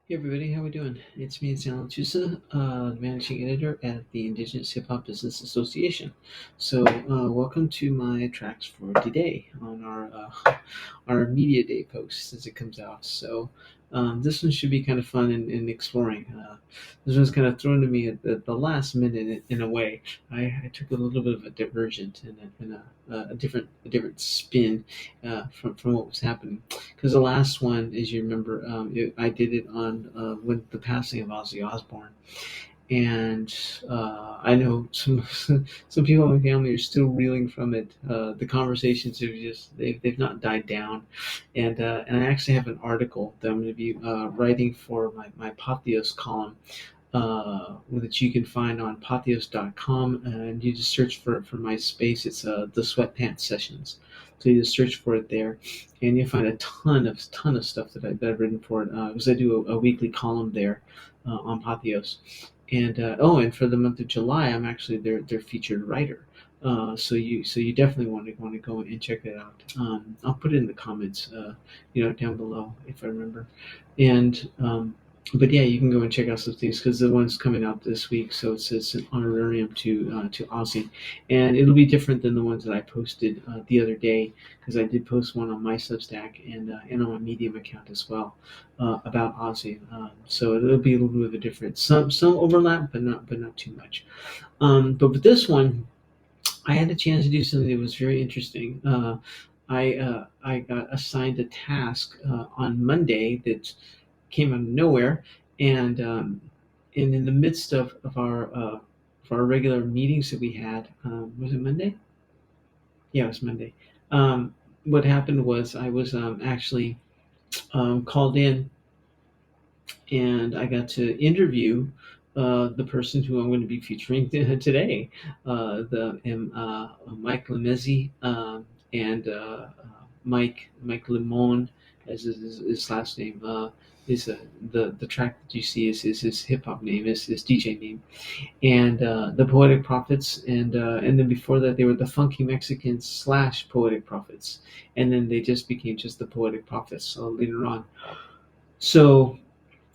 Hey everybody, how we doing? It's me, it's Alan Tusa, managing editor at the Indigenous Hip Hop Business Association. Welcome to my tracks for today on our Media Day post as it comes out. This one should be kind of fun and exploring. This one's kind of thrown to me at the last minute in a way. I took a little bit of a divergent and a different spin from what was happening because the last one, as you remember, I did it on when the passing of Ozzy Osbourne, and I know some people in my family are still reeling from it. The conversations have just they've not died down, and I actually have an article that I'm going to be writing for my Patheos column that you can find on patheos.com, and you just search for MySpace. It's the Sweatpants Sessions. So you just search for it there, and you'll find a ton of stuff that I've written for it because I do a weekly column there on Patheos. And for the month of July, I'm actually their featured writer. So you definitely want to go and check it out. I'll put it in the comments, down below if I remember. And but yeah, you can go and check out some things because the one's coming out this week. So it's an honorarium to Ozzy, and it'll be different than the ones that I posted the other day because I did post one on my Substack and on my Medium account as well about Ozzy. So it'll be a little bit of a difference. Some overlap, but not too much. But with this one, I had a chance to do something that was very interesting. I got assigned a task on Monday that came out of nowhere, and in the midst of our regular meetings that we had, was it Monday? Yeah, it was Monday. What happened was I was actually called in, and I got to interview the person who I'm going to be featuring today, Mike Lemezi and Mike Lemon, as his last name. The track that you see is his hip hop name, is his DJ name, and the Poetic Prophets, and then before that they were the Funky Mexicans slash Poetic Prophets, and then they just became just the Poetic Prophets later on. So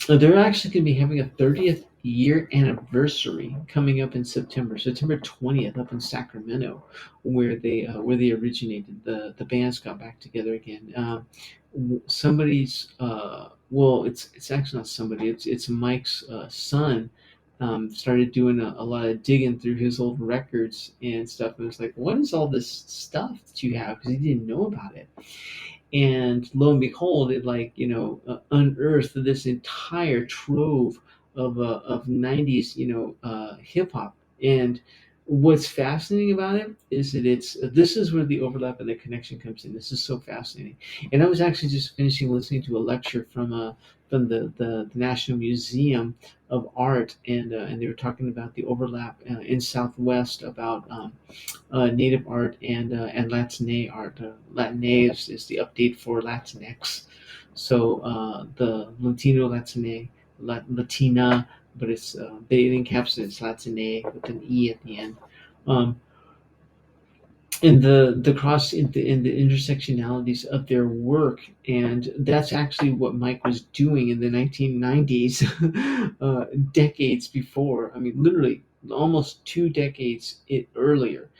they're actually going to be having a 30th year anniversary coming up in September 20th, up in Sacramento, where they originated. The bands got back together again. Somebody's well, it's actually not somebody. It's Mike's son. Started doing a lot of digging through his old records and stuff, and was like, "What is all this stuff that you have?" Because he didn't know about it, and lo and behold, it unearthed this entire trove of 90s hip hop. And what's fascinating about it is that it's this is where the overlap and the connection comes in. This is so fascinating. And I was actually just finishing listening to a lecture from the National Museum of Art, and they were talking about the overlap in Southwest about Native art and Latine art. Latine is the update for Latinx. So the Latino Latine, Latina, but it's they encapsulate it's Latine with an E at the end. Um, and the cross in the intersectionalities of their work, and that's actually what Mike was doing in the 1990s, decades before. I mean, literally almost 2 decades earlier,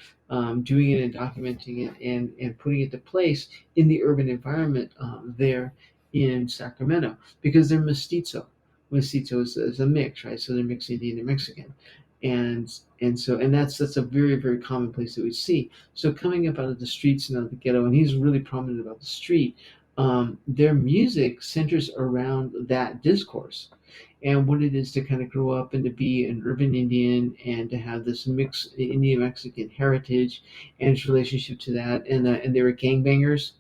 doing it and documenting it and putting it to place in the urban environment there in Sacramento, because they're mestizo. Mestizo is a mix, right? So they're mixed Indian and Mexican, and that's a very common place that we see. So coming up out of the streets and out of the ghetto, and he's really prominent about the street. Their music centers around that discourse and what it is to kind of grow up and to be an urban Indian and to have this mixed Indian Mexican heritage and its relationship to that. And they were gangbangers,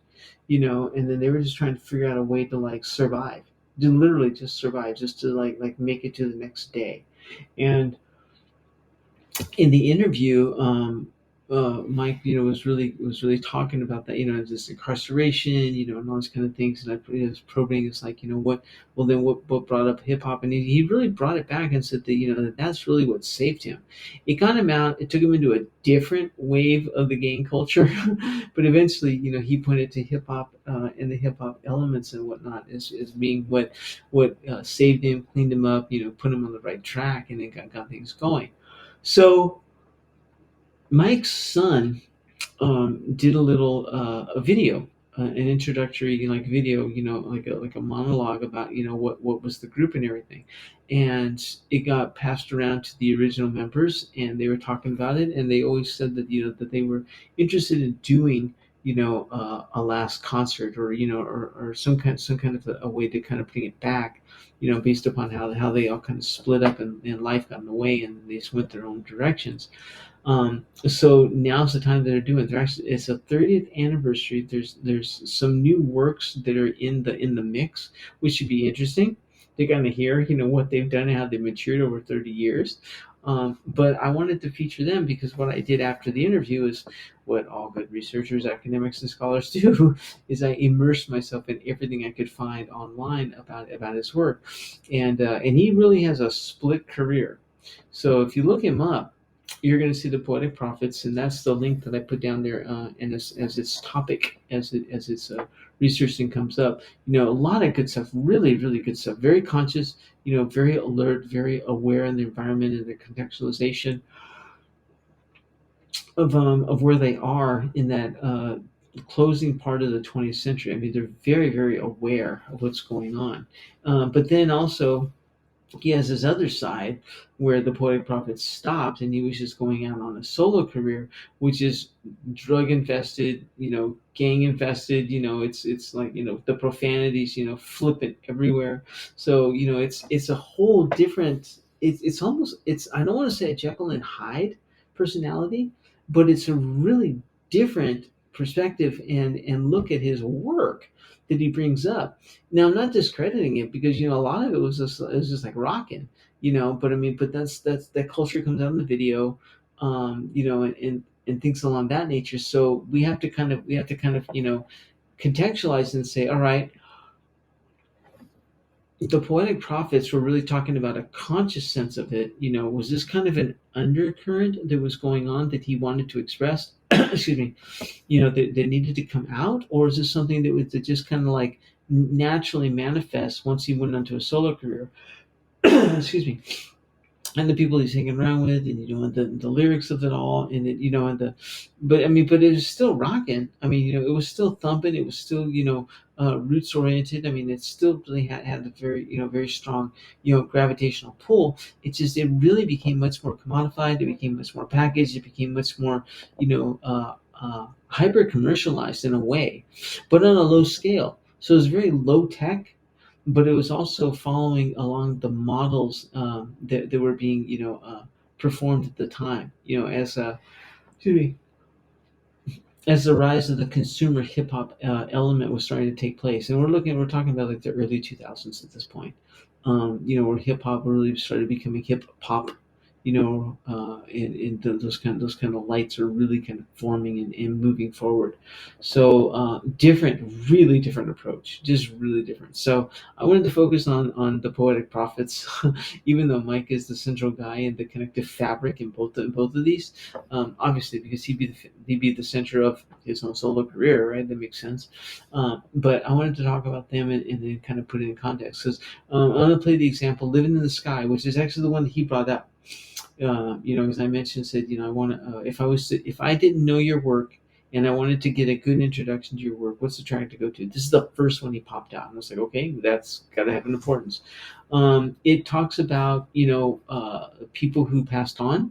and then they were just trying to figure out a way to like survive, to literally just survive, just to like make it to the next day. And in the interview, Mike, was really talking about that, this incarceration, and all these kind of things, and was probing, it's like, well, then what brought up hip hop, and he really brought it back and said that, that's really what saved him. It got him out. It took him into a different wave of the gang culture, but eventually, he pointed to hip hop and the hip hop elements and whatnot as being what saved him, cleaned him up, put him on the right track, and then got things going. So Mike's son did a little a video, an introductory like video, like a monologue about what was the group and everything, and it got passed around to the original members, and they were talking about it, and they always said that that they were interested in doing a last concert, or or some kind of a way to kind of bring it back. Based upon how they all kind of split up, and life got in the way, and they just went their own directions. So now's the time that they're doing it. It's a 30th anniversary. There's some new works that are in the mix, which should be interesting. They're gonna hear what they've done and how they've matured over 30 years. But I wanted to feature them because what I did after the interview is what all good researchers, academics, and scholars do, is I immersed myself in everything I could find online about his work, and he really has a split career. So if you look him up, you're going to see the poetic prophets, and that's the link that I put down there, and as its topic, as its research thing comes up. A lot of good stuff, really, really good stuff. Very conscious, very alert, very aware in the environment and the contextualization of where they are in that closing part of the 20th century. I mean, they're very, very aware of what's going on, but then also he has this other side where the poetic prophet stopped and he was just going out on a solo career, which is drug infested, gang infested. It's like the profanities, flippant everywhere. So it's a whole different. It's almost it's I don't want to say a Jekyll and Hyde personality, but it's a really different perspective and look at his work that he brings up. Now, I'm not discrediting it because a lot of it was just like rocking, But I mean, but that's that culture comes out in the video, and things along that nature. So we have to kind of contextualize and say, all right, the poetic prophets were really talking about a conscious sense of it. Was this kind of an undercurrent that was going on that he wanted to express? Excuse me. That needed to come out, or is this something that just kind of like naturally manifest once he went onto a solo career? Excuse me. And the people he's hanging around with, and and the lyrics of it all, and and but I mean, but it was still rocking. I mean, it was still thumping. It was still roots oriented. I mean, it still really had a very very strong gravitational pull. It's just it really became much more commodified. It became much more packaged. It became much more hyper commercialized in a way, but on a low scale. So it was very low tech, but it was also following along the models that were being performed at the time. As excuse me, as the rise of the consumer hip hop element was starting to take place, and we're talking about like the early 2000s at this point. Where hip hop really started becoming hip hop. And those kind of lights are really kind of forming and moving forward. So really different approach, just really different. So I wanted to focus on the poetic prophets, even though Mike is the central guy and the connective fabric in both of these. Obviously, because he'd be the center of his own solo career, right? That makes sense. But I wanted to talk about them and then kind of put it in context because I'm going to play the example "Living in the Sky," which is actually the one that he brought up. As I mentioned, said, I want to, if I didn't know your work and I wanted to get a good introduction to your work, what's the track to go to? This is the first one he popped out. And I was like, okay, that's got to have an importance. It talks about, people who passed on,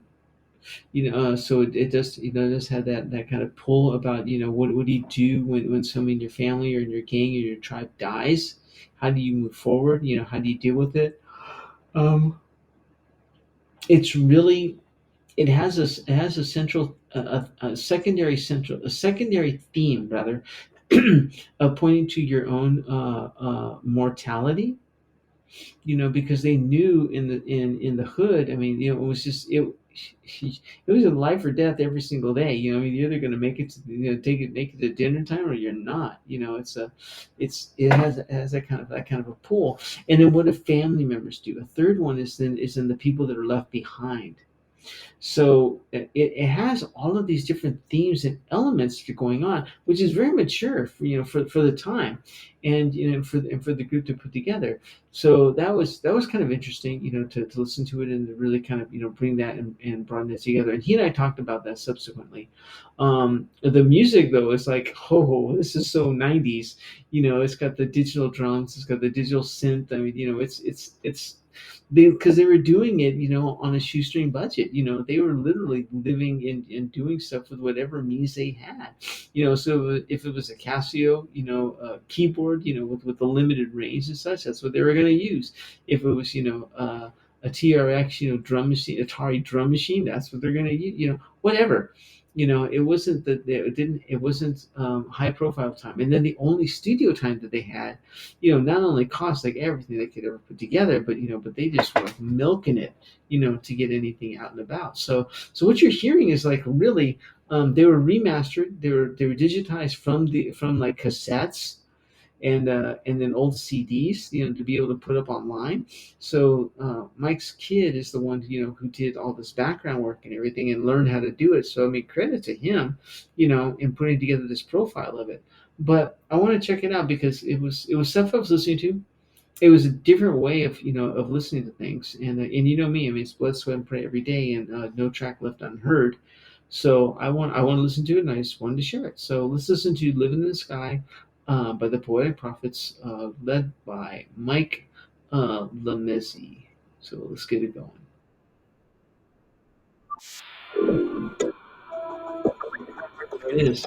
so it does, does have that kind of pull about, what do you do when someone in your family or in your gang or your tribe dies? How do you move forward? How do you deal with it? Um, it's really it has a central a secondary theme rather pointing to your own mortality, because they knew in the hood. I mean, it was just it was a life or death every single day. I mean, you're either going to make it to, take it, make it to dinner time, or you're not. It has that kind of a pull. And then what do family members do? A third one is in the people that are left behind. So it has all of these different themes and elements that are going on, which is very mature for the time, and for the group to put together. So that was kind of interesting, to listen to it and to really kind of bring that and broaden it together. And he and I talked about that subsequently. The music though is like, oh, this is so 90s. It's got the digital drums, it's got the digital synth. I mean, it's because they were doing it, on a shoestring budget. They were literally living and doing stuff with whatever means they had. So if it was a Casio, keyboard, with the limited range and such, that's what they were going to use. If it was, a TRX, drum machine, Atari drum machine, that's what they're going to use. Whatever. It wasn't that it wasn't high profile time. And then the only studio time that they had, not only cost like everything they could ever put together, but they just were like milking it, to get anything out and about. So what you're hearing is like really, they were remastered, they were digitized from like cassettes, and then old CDs, to be able to put up online. So Mike's kid is the one, who did all this background work and everything and learned how to do it. So I mean, credit to him, in putting together this profile of it. But I want to check it out because it was stuff I was listening to. It was a different way of listening to things, and me, I mean, it's blood, sweat, and pray every day, and no track left unheard. So I want to listen to it, and I just wanted to share it. So let's listen to "Living in the Sky" by the Poetic Prophets, led by Mike Lemezzi. So let's get it going. There it is.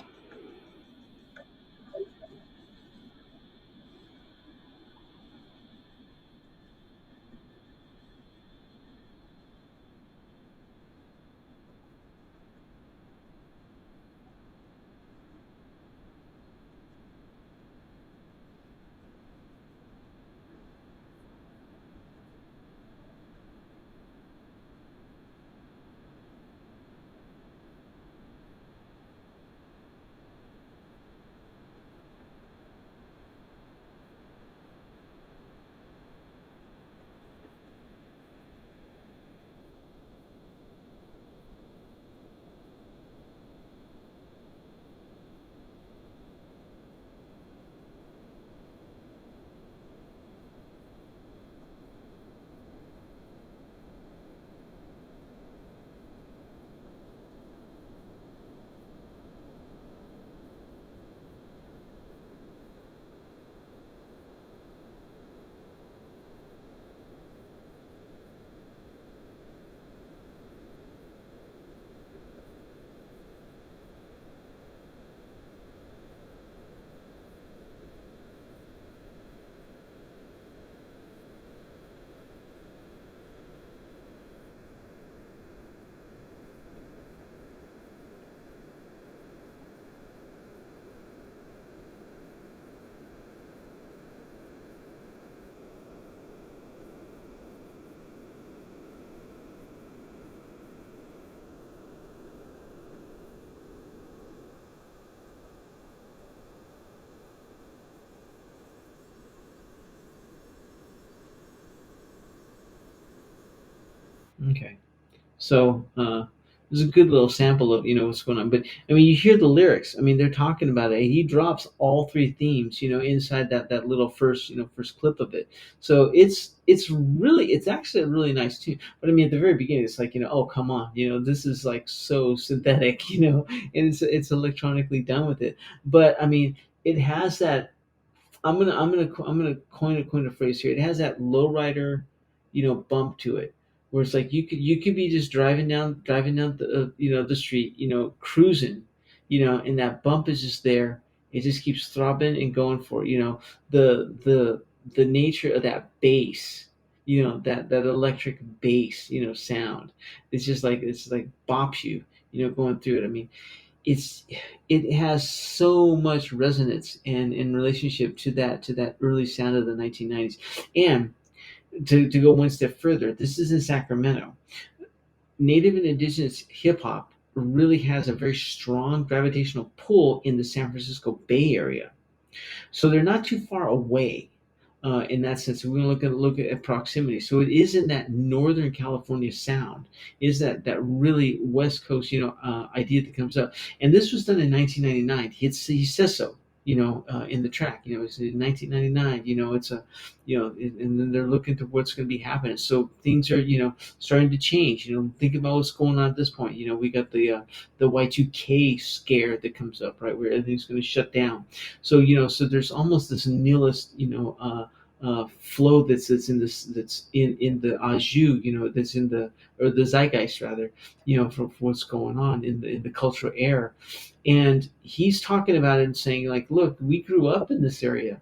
Okay. So there's a good little sample of what's going on. But I mean, you hear the lyrics. I mean, they're talking about it. He drops all three themes, inside that little first clip of it. So it's actually a really nice tune. But I mean, at the very beginning, it's like oh come on, this is like so synthetic, and it's electronically done with it. But I mean, it has that. I'm gonna coin a phrase here. It has that lowrider, bump to it, where it's like you could be just driving down the street, cruising, and that bump is just there. It just keeps throbbing and going for it. The nature of that bass, that electric bass, sound. It's like bops you, going through it. I mean, it's it has so much resonance and in relationship to that early sound of the 1990s. And to go one step further, this is in Sacramento. native and indigenous hip hop really has a very strong gravitational pull in the San Francisco Bay Area. So they're not too far away in that sense. We're going to look at proximity. So it is in that Northern California sound, is that really West Coast idea that comes up. And this was done in 1999. He says so. In the track, it's in 1999. It's a, and then they're looking to what's going to be happening. So things are, starting to change. Think about what's going on at this point. We got the Y2K scare that comes up, right, where everything's going to shut down. So there's almost this nihilist, flow that's in the aju, that's in the or the zeitgeist rather, for what's going on in the cultural air, and he's talking about it and saying like, look, we grew up in this area.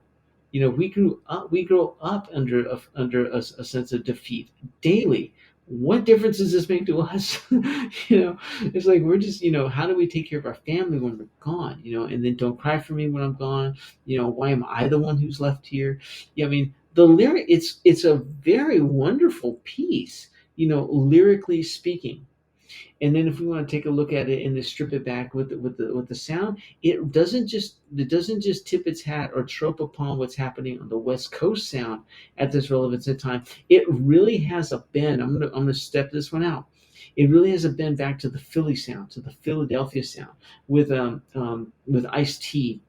We grew up under a sense of defeat daily. What difference does this make to us? It's like we're just, how do we take care of our family when we're gone? And then don't cry for me when I'm gone. Why am I the one who's left here? Yeah, I mean, the lyric, it's a very wonderful piece, lyrically speaking. And then if we want to take a look at it and then strip it back with the sound, it doesn't just tip its hat or trope upon what's happening on the West Coast sound at this relevance in time. It really has a bend. I'm gonna step this one out. It really has a bend back to the Philly sound, to the Philadelphia sound, with Ice T,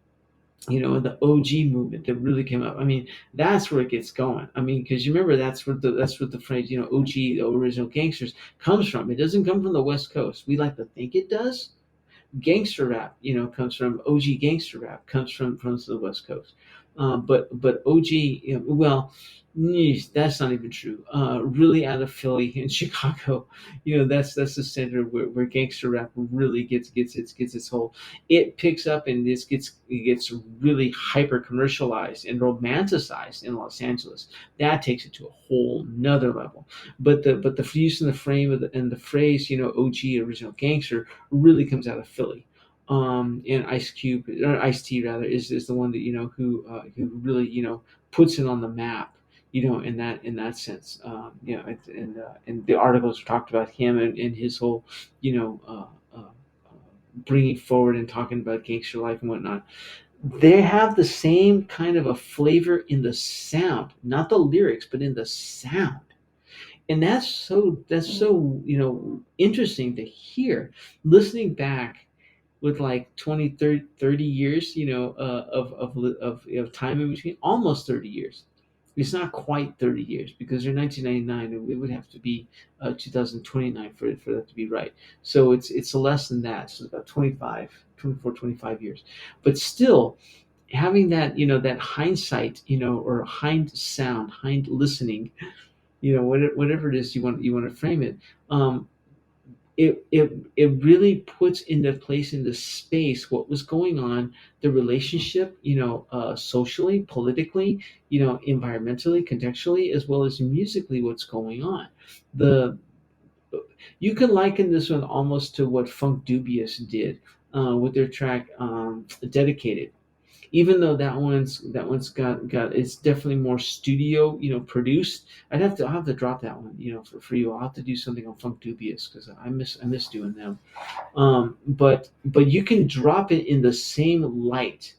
the OG movement that really came up. I mean, that's where it gets going. I mean, because you remember that's what the phrase, OG, the original gangsters, comes from. It doesn't come from the West Coast. We like to think it does. Gangster rap, comes from OG gangster rap, comes from the West Coast. But OG, well, that's not even true. Really, out of Philly and Chicago, that's the center where gangster rap really gets its hold. It picks up and it gets really hyper commercialized and romanticized in Los Angeles. That takes it to a whole nother level. But the use in the frame and the phrase, OG, original gangster, really comes out of Philly. And Ice Cube, or Ice T rather, is the one that, who really, puts it on the map, in that sense. And the articles talked about him and his whole, you know bringing forward and talking about gangster life and whatnot. They have the same kind of a flavor in the sound, not the lyrics, but in the sound. And that's so interesting to hear, listening back with like 20, 30 years, of time in between, almost 30 years. It's not quite 30 years because they're 1999. It would have to be 2029 for that to be right. So it's less than that. So it's about 25, 24, 25 years. But still, having that hindsight, or hind sound, hind listening, whatever it is you want to frame it. It really puts into place, into space, what was going on, the relationship, socially, politically, environmentally, contextually, as well as musically, what's going on. The You can liken this one almost to what Funk Dubious did with their track "Dedicated." Even though that one's got it's definitely more studio, produced. I'll have to drop that one, for you. I'll have to do something on Funk Dubious because I miss doing them. But you can drop it in the same light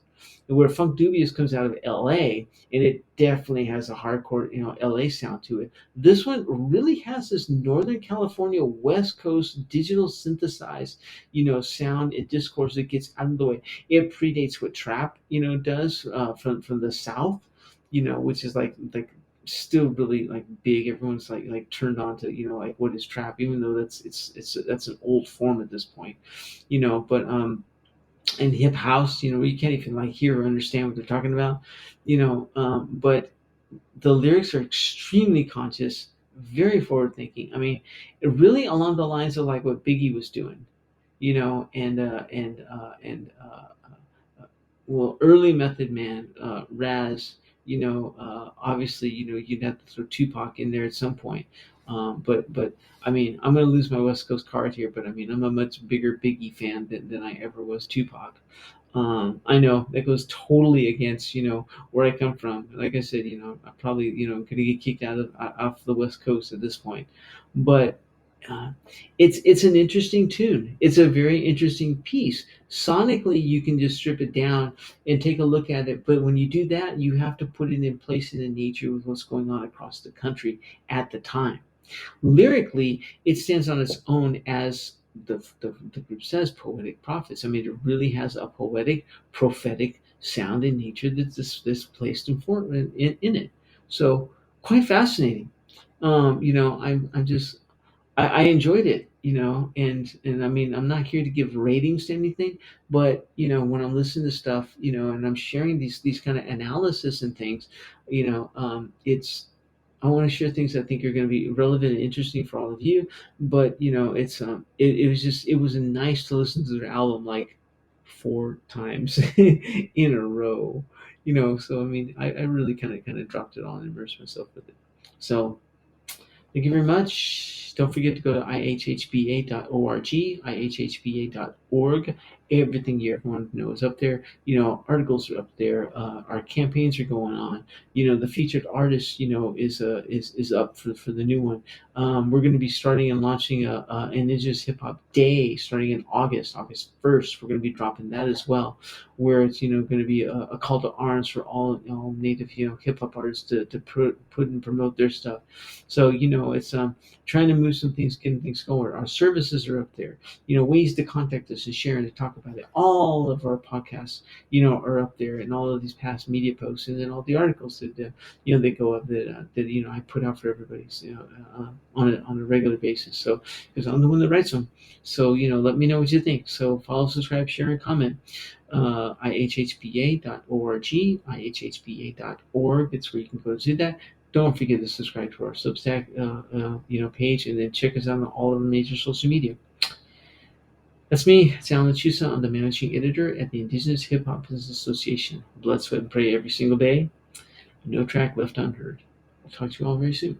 where Funk Dubious comes out of LA, and it definitely has a hardcore, LA sound to it. This one really has this Northern California West Coast digital synthesized, sound and discourse that gets out of the way. It predates what trap, does from the South, which is like still really like big. Everyone's like turned on to, like, what is trap, even though that's an old form at this point, but and hip house, you can't even like hear or understand what they're talking about, but the lyrics are extremely conscious, very forward thinking. I mean, it really along the lines of like what Biggie was doing, well, early Method Man, Raz, obviously, you'd have to throw Tupac in there at some point. But I mean, I'm gonna lose my West Coast card here, but I mean, I'm a much bigger Biggie fan than I ever was Tupac. I know that goes totally against, where I come from. Like I said, I'm probably, gonna get kicked out of off the West Coast at this point, but Uh, it's an interesting tune. It's a very interesting piece. Sonically, you can just strip it down and take a look at it. But when you do that, you have to put it in place in the nature with what's going on across the country at the time. Lyrically, it stands on its own as the group says, poetic prophets. I mean, it really has a poetic, prophetic sound in nature that's placed in it. So quite fascinating. I'm just I enjoyed it, and I mean, I'm not here to give ratings to anything, but when I'm listening to stuff, and I'm sharing these kind of analysis and things, it's I want to share things I think are going to be relevant and interesting for all of you. But it was nice to listen to their album like four times in a row. So I mean, I really kind of dropped it all and immersed myself with it. So thank you very much. Don't forget to go to ihhba.org, ihhba.org. Everything you ever wanted to know is up there. Articles are up there. Our campaigns are going on. The featured artist, is up for the new one. We're going to be starting and launching a Indigenous Hip Hop Day starting in August 1st. We're going to be dropping that as well, where it's going to be a call to arms for all Native hip hop artists to put and promote their stuff. So it's trying to move some things, getting things going. Our services are up there. Ways to contact us and share and to talk about it. All of our podcasts, are up there, and all of these past media posts, and then all the articles that they go up that I put out for everybody's on a regular basis. So because I'm the one that writes them. So let me know what you think. So follow, subscribe, share, and comment. IHHBA.org, IHHBA.org. It's where you can go to do that. Don't forget to subscribe to our Substack, page, and then check us out on all of the major social media. That's me, Alan Chusa. I'm the managing editor at the Indigenous Hip Hop Business Association. Blood, sweat, and pray every single day. No track left unheard. I'll talk to you all very soon.